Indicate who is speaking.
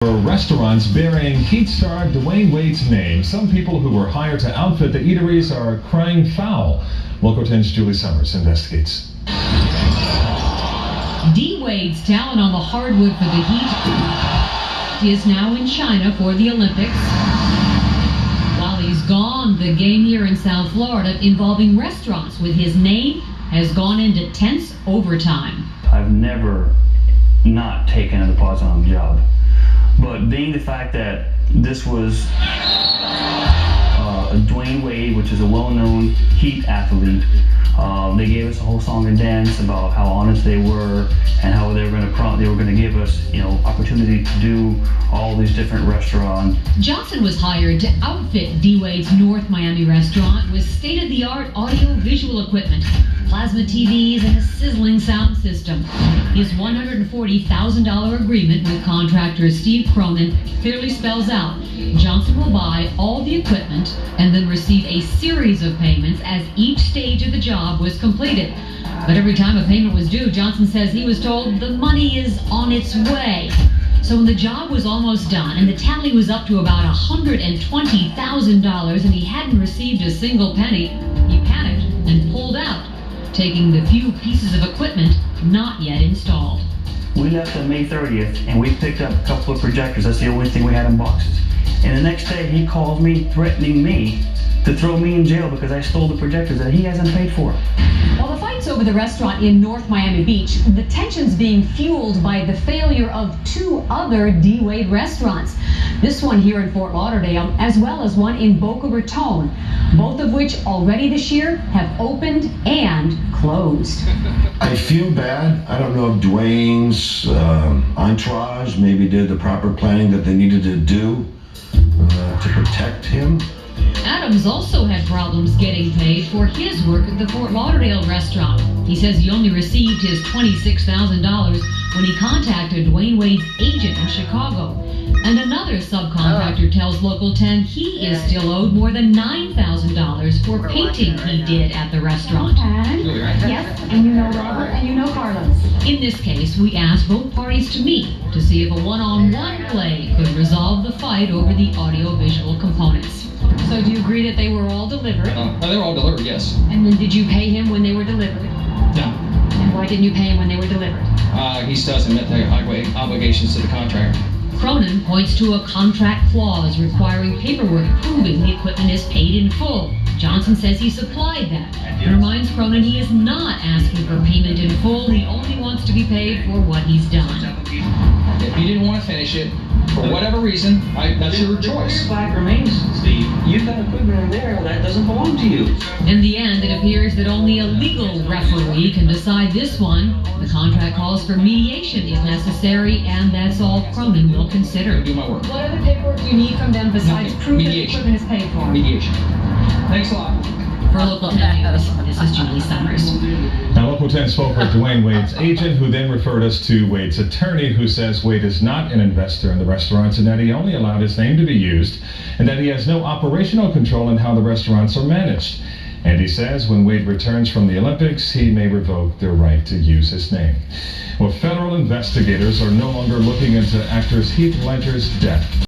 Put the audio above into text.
Speaker 1: Restaurants bearing Heat star Dwyane Wade's name. Some people who were hired to outfit the eateries are crying foul. Local 10's Julie Summers investigates.
Speaker 2: D. Wade's talent on the hardwood for the Heat is now in China for the Olympics. While he's gone, the game here in South Florida involving restaurants with his name has gone into tense overtime.
Speaker 3: I've never not taken a deposit on the job. But being the fact that this was Dwyane Wade, which is a well-known Heat athlete, they gave us a whole song and dance about how honest they were and how they were going to give us, opportunity to do all these different restaurants.
Speaker 2: Johnson was hired to outfit D. Wade's North Miami restaurant with state-of-the-art audio-visual equipment, plasma TVs, and a sizzling sound system. His $140,000 agreement with contractor Steve Cronin clearly spells out Johnson will buy all the equipment and then receive a series of payments as each stage of the job was completed. But every time a payment was due, Johnson says he was told the money is on its way. So when the job was almost done and the tally was up to about $120,000 and he hadn't received a single penny, he panicked and pulled out, taking the few pieces of equipment not yet installed.
Speaker 3: We left on May 30th and we picked up a couple of projectors. That's the only thing we had in boxes. And the next day he calls me threatening me to throw me in jail because I stole the projectors that he hasn't paid for.
Speaker 4: While the fight's over the restaurant in North Miami Beach, the tension's being fueled by the failure of two other D. Wade restaurants. This one here in Fort Lauderdale, as well as one in Boca Raton, both of which already this year have opened and closed.
Speaker 5: I feel bad. I don't know if Dwyane's entourage maybe did the proper planning that they needed to do to protect him.
Speaker 2: Adams also had problems getting paid for his work at the Fort Lauderdale restaurant. He says he only received his $26,000 when he contacted Dwyane Wade's agent in Chicago. And another subcontractor tells Local 10 he is still owed more than $9,000 for painting he did at the restaurant.
Speaker 4: Yes, and you know Robert and you know Carlos.
Speaker 2: In this case, we asked both parties to meet to see if a one-on-one play could resolve the fight over the audio-visual components. So do you agree that they were all delivered?
Speaker 6: They were all delivered, yes.
Speaker 4: And then did you pay him when they were delivered?
Speaker 6: No.
Speaker 4: And why didn't you pay him when they were delivered?
Speaker 6: He still hasn't met the obligations to the contract.
Speaker 2: Cronin points to a contract clause requiring paperwork proving the equipment is paid in full. Johnson says he supplied that and reminds Cronin he is not asking for payment in full. He only wants to be paid for what he's done.
Speaker 6: If you didn't want to finish it, for whatever reason, that's your choice.
Speaker 7: The fact remains, Steve, you've got equipment in there that doesn't belong to you.
Speaker 2: In the end, it appears that only a legal referee can decide this one. The contract calls for mediation if necessary, and that's all Cronin will consider.
Speaker 6: Do my work.
Speaker 4: What other paperwork do you need from them besides proof that the equipment is paid for?
Speaker 6: Mediation. Thanks a lot.
Speaker 2: For Local 10 News, this is Julie Summers.
Speaker 1: Now, Local 10 spoke with Dwyane Wade's agent, who then referred us to Wade's attorney, who says Wade is not an investor in the restaurants and that he only allowed his name to be used and that he has no operational control in how the restaurants are managed. And he says when Wade returns from the Olympics, he may revoke their right to use his name. Well, federal investigators are no longer looking into actor Heath Ledger's death.